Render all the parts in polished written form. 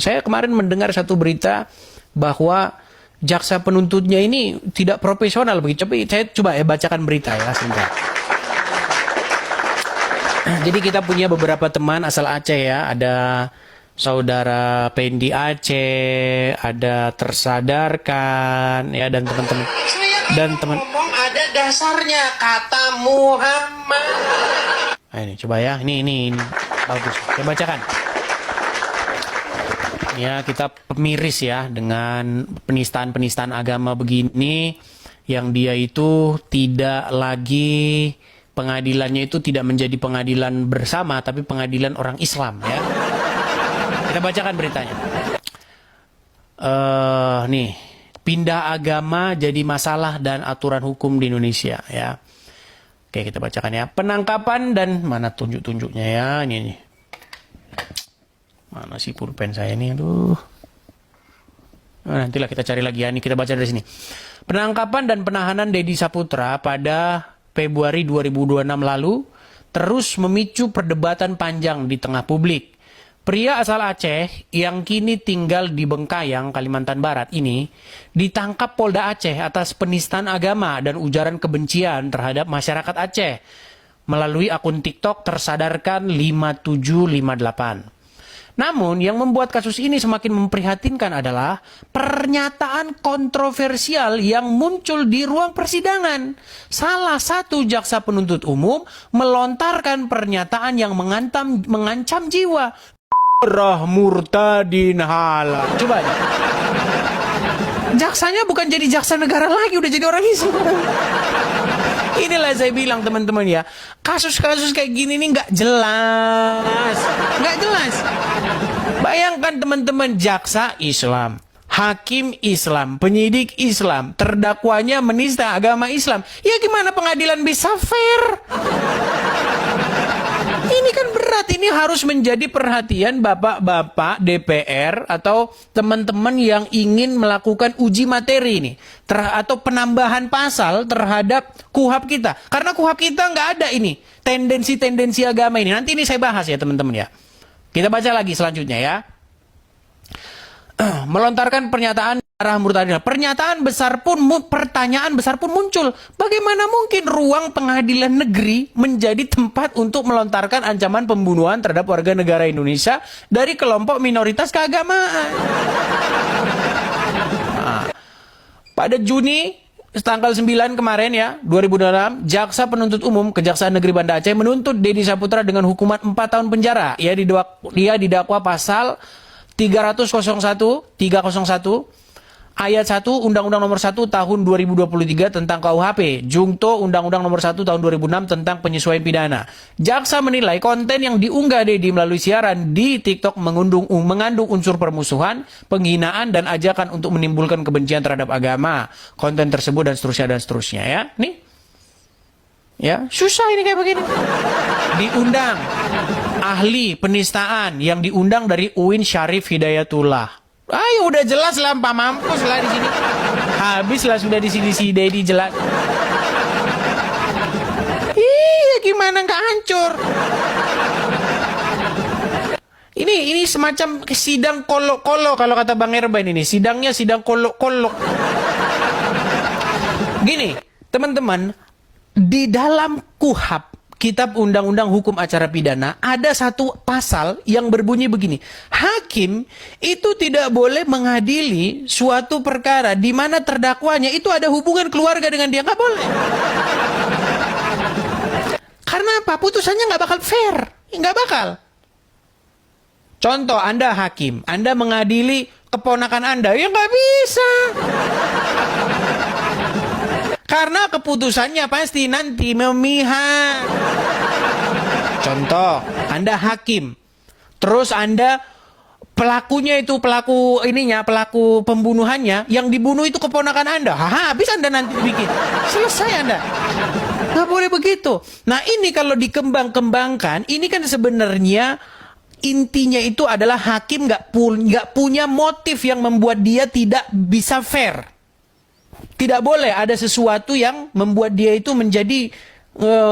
Saya kemarin mendengar satu berita bahwa jaksa penuntutnya ini tidak profesional begitu. Saya coba bacakan berita ya sebentar. Jadi kita punya beberapa teman asal Aceh ya, ada saudara Pendi Aceh, ada Tersadarkan ya, dan teman-teman ngomong ada dasarnya kata Muhammad. Nah, ini coba ya, ini bagus. Saya bacakan. Ya, kita pemiris ya dengan penistaan-penistaan agama begini, yang dia itu tidak lagi, pengadilannya itu tidak menjadi pengadilan bersama, tapi pengadilan orang Islam ya. Kita bacakan beritanya. Nih, pindah agama jadi masalah dan aturan hukum di Indonesia ya. Oke, kita bacakan ya. Penangkapan dan mana tunjuk-tunjuknya ya, ini. Mana sih pulpen saya ini, aduh. Nah, nantilah kita cari lagi ya, ini kita baca dari sini. Penangkapan dan penahanan Deddy Saputra pada Februari 2026 lalu terus memicu perdebatan panjang di tengah publik. Pria asal Aceh yang kini tinggal di Bengkayang, Kalimantan Barat ini ditangkap Polda Aceh atas penistaan agama dan ujaran kebencian terhadap masyarakat Aceh melalui akun TikTok Tersadarkan 5758. Namun, yang membuat kasus ini semakin memprihatinkan adalah pernyataan kontroversial yang muncul di ruang persidangan. Salah satu jaksa penuntut umum melontarkan pernyataan yang mengancam jiwa. Murtadin halal. Coba aja. Jaksanya bukan jadi jaksa negara lagi, udah jadi orang Islam. Inilah saya bilang teman-teman ya, kasus-kasus kayak gini nih nggak jelas. Bayangkan teman-teman, jaksa Islam, hakim Islam, penyidik Islam, terdakwanya menista agama Islam. Ya gimana pengadilan bisa fair? Ini kan berat, ini harus menjadi perhatian bapak-bapak DPR atau teman-teman yang ingin melakukan uji materi ini. Atau penambahan pasal terhadap KUHP kita. Karena KUHP kita nggak ada ini, tendensi-tendensi agama ini. Nanti ini saya bahas ya teman-teman ya. Kita baca lagi selanjutnya ya. Melontarkan pernyataan arah murtadin. Pertanyaan besar pun muncul. Bagaimana mungkin ruang pengadilan negeri menjadi tempat untuk melontarkan ancaman pembunuhan terhadap warga negara Indonesia dari kelompok minoritas keagamaan? Nah, pada Juni tanggal 9 kemarin ya, 2026, Jaksa Penuntut Umum Kejaksaan Negeri Banda Aceh menuntut Deddy Saputra dengan hukuman 4 tahun penjara. Dia didakwa pasal 301 ayat 1 Undang-Undang Nomor 1 Tahun 2023 tentang KUHP, Jungto Undang-Undang Nomor 1 Tahun 2006 tentang penyesuaian pidana. Jaksa menilai konten yang diunggah Deddy melalui siaran di TikTok mengandung unsur permusuhan, penghinaan dan ajakan untuk menimbulkan kebencian terhadap agama. Konten tersebut dan seterusnya ya. Nih. Ya, susah ini kayak begini. Diundang ahli penistaan yang diundang dari UIN Syarif Hidayatullah. Ayo udah jelas lah, Pak, mampus lah di sini. Habis lah sudah di sini si Deddy jelas. Iya, gimana nggak hancur? Ini semacam sidang kolok-kolok kalau kata Bang Erban ini. Sidangnya sidang kolok-kolok. Gini, teman-teman, di dalam KUHP, Kitab Undang-Undang Hukum Acara Pidana, ada satu pasal yang berbunyi begini. Hakim itu tidak boleh mengadili suatu perkara di mana terdakwanya itu ada hubungan keluarga dengan dia. Nggak boleh. Karena apa? Putusannya nggak bakal fair. Nggak bakal. Contoh, Anda hakim. Anda mengadili keponakan Anda. Ya nggak bisa. Karena keputusannya pasti nanti memihak. Contoh, Anda hakim. Terus Anda pelakunya itu pelaku pembunuhannya, yang dibunuh itu keponakan Anda. Habis Anda nanti bikin. Selesai Anda. Nggak boleh begitu. Nah, ini kalau dikembang-kembangkan, ini kan sebenarnya intinya itu adalah hakim nggak punya motif yang membuat dia tidak bisa fair. Tidak boleh ada sesuatu yang membuat dia itu menjadi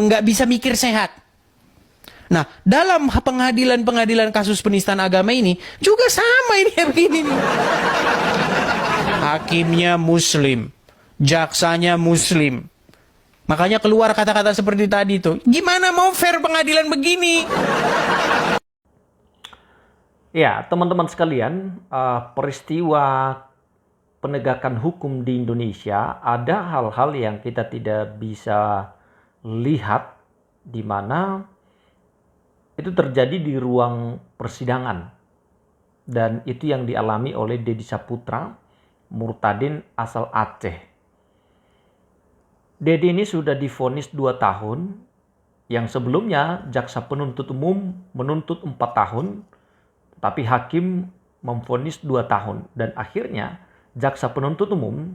nggak bisa mikir sehat. Nah, dalam pengadilan kasus penistaan agama ini juga sama ini begini nih. Hakimnya muslim, jaksanya muslim. Makanya keluar kata-kata seperti tadi tuh. Gimana mau fair pengadilan begini? Ya, teman-teman sekalian, peristiwa penegakan hukum di Indonesia ada hal-hal yang kita tidak bisa lihat di mana itu terjadi di ruang persidangan. Dan itu yang dialami oleh Deddy Saputra, Murtadin asal Aceh. Deddy ini sudah divonis 2 tahun, yang sebelumnya jaksa penuntut umum menuntut 4 tahun, tapi hakim memvonis 2 tahun. Dan akhirnya jaksa penuntut umum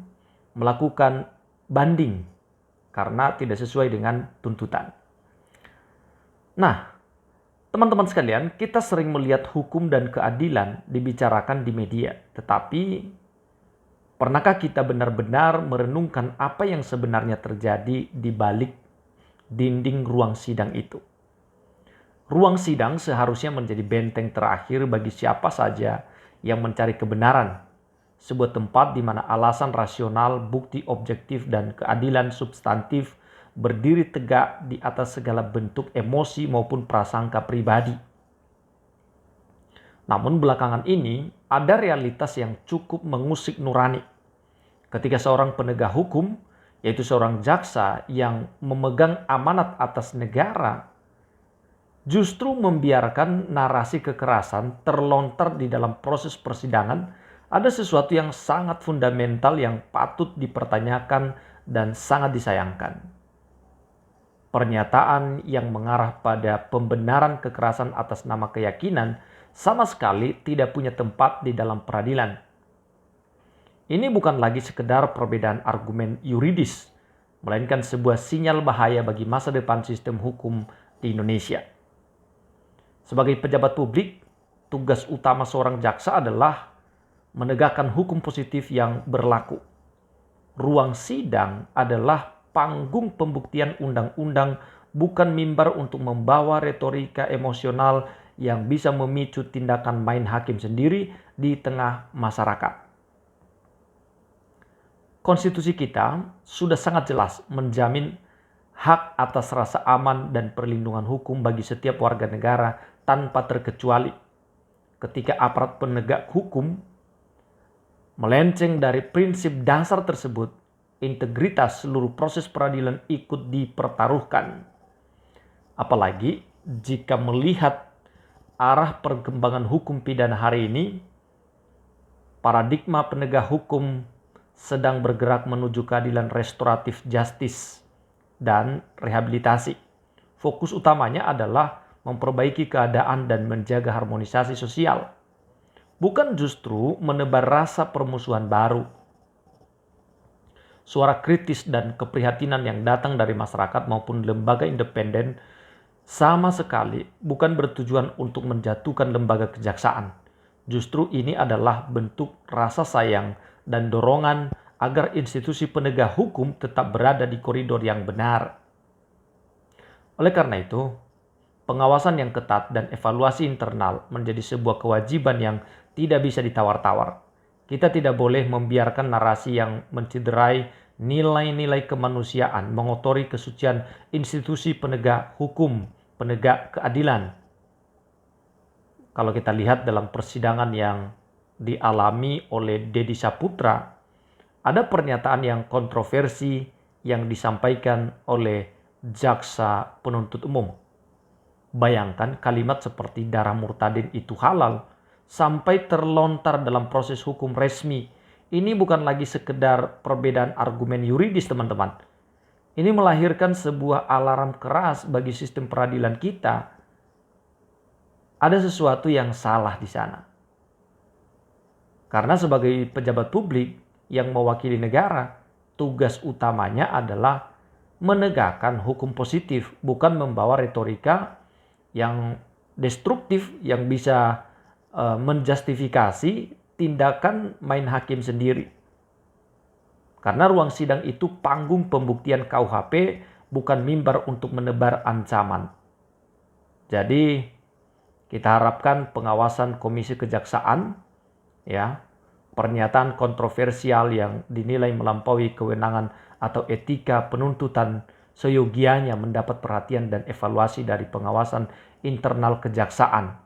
melakukan banding karena tidak sesuai dengan tuntutan. Nah, teman-teman sekalian, kita sering melihat hukum dan keadilan dibicarakan di media. Tetapi, pernahkah kita benar-benar merenungkan apa yang sebenarnya terjadi di balik dinding ruang sidang itu? Ruang sidang seharusnya menjadi benteng terakhir bagi siapa saja yang mencari kebenaran. Sebuah tempat di mana alasan rasional, bukti objektif, dan keadilan substantif berdiri tegak di atas segala bentuk emosi maupun prasangka pribadi. Namun belakangan ini ada realitas yang cukup mengusik nurani. Ketika seorang penegak hukum, yaitu seorang jaksa yang memegang amanat atas negara, justru membiarkan narasi kekerasan terlontar di dalam proses persidangan, ada sesuatu yang sangat fundamental yang patut dipertanyakan dan sangat disayangkan. Pernyataan yang mengarah pada pembenaran kekerasan atas nama keyakinan sama sekali tidak punya tempat di dalam peradilan. Ini bukan lagi sekedar perbedaan argumen yuridis, melainkan sebuah sinyal bahaya bagi masa depan sistem hukum di Indonesia. Sebagai pejabat publik, tugas utama seorang jaksa adalah menegakkan hukum positif yang berlaku. Ruang sidang adalah panggung pembuktian undang-undang, bukan mimbar untuk membawa retorika emosional yang bisa memicu tindakan main hakim sendiri di tengah masyarakat. Konstitusi kita sudah sangat jelas menjamin hak atas rasa aman dan perlindungan hukum bagi setiap warga negara tanpa terkecuali. Ketika aparat penegak hukum melenceng dari prinsip dasar tersebut, integritas seluruh proses peradilan ikut dipertaruhkan. Apalagi jika melihat arah perkembangan hukum pidana hari ini, paradigma penegak hukum sedang bergerak menuju keadilan restoratif justice dan rehabilitasi. Fokus utamanya adalah memperbaiki keadaan dan menjaga harmonisasi sosial, bukan justru menebar rasa permusuhan baru. Suara kritis dan keprihatinan yang datang dari masyarakat maupun lembaga independen sama sekali bukan bertujuan untuk menjatuhkan lembaga kejaksaan. Justru ini adalah bentuk rasa sayang dan dorongan agar institusi penegak hukum tetap berada di koridor yang benar. Oleh karena itu, pengawasan yang ketat dan evaluasi internal menjadi sebuah kewajiban yang tidak bisa ditawar-tawar. Kita tidak boleh membiarkan narasi yang mencederai nilai-nilai kemanusiaan, mengotori kesucian institusi penegak hukum, penegak keadilan. Kalau kita lihat dalam persidangan yang dialami oleh Deddy Saputra, ada pernyataan yang kontroversi yang disampaikan oleh jaksa penuntut umum. Bayangkan kalimat seperti darah Murtadin itu halal sampai terlontar dalam proses hukum resmi. Ini bukan lagi sekedar perbedaan argumen yuridis, teman-teman. Ini melahirkan sebuah alarm keras bagi sistem peradilan kita. Ada sesuatu yang salah di sana. Karena sebagai pejabat publik yang mewakili negara, tugas utamanya adalah menegakkan hukum positif, bukan membawa retorika yang destruktif yang bisa menjustifikasi tindakan main hakim sendiri. Karena ruang sidang itu panggung pembuktian KUHP, bukan mimbar untuk menebar ancaman. Jadi kita harapkan pengawasan Komisi Kejaksaan, ya, pernyataan kontroversial yang dinilai melampaui kewenangan atau etika penuntutan seyogianya mendapat perhatian dan evaluasi dari pengawasan internal kejaksaan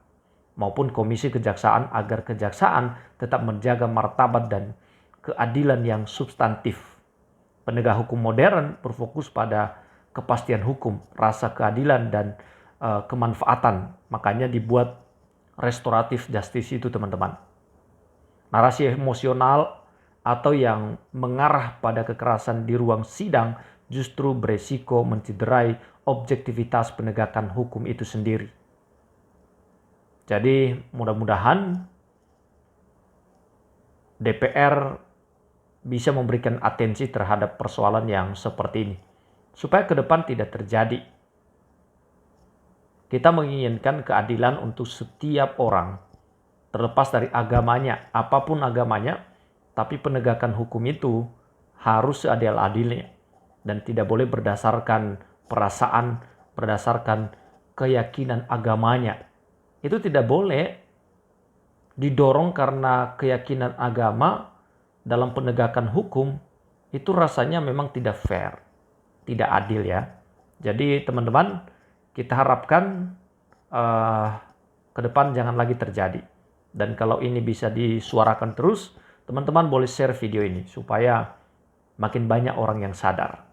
maupun Komisi Kejaksaan agar kejaksaan tetap menjaga martabat dan keadilan yang substantif. Penegak hukum modern berfokus pada kepastian hukum, rasa keadilan, dan kemanfaatan. Makanya dibuat restoratif justice itu, teman-teman. Narasi emosional atau yang mengarah pada kekerasan di ruang sidang justru beresiko mencederai objektivitas penegakan hukum itu sendiri. Jadi mudah-mudahan DPR bisa memberikan atensi terhadap persoalan yang seperti ini, supaya ke depan tidak terjadi. Kita menginginkan keadilan untuk setiap orang, terlepas dari agamanya, apapun agamanya, tapi penegakan hukum itu harus seadil-adilnya dan tidak boleh berdasarkan perasaan, berdasarkan keyakinan agamanya. Itu tidak boleh didorong karena keyakinan agama dalam penegakan hukum, itu rasanya memang tidak fair, tidak adil ya. Jadi teman-teman, kita harapkan ke depan jangan lagi terjadi. Dan kalau ini bisa disuarakan terus, teman-teman boleh share video ini supaya makin banyak orang yang sadar.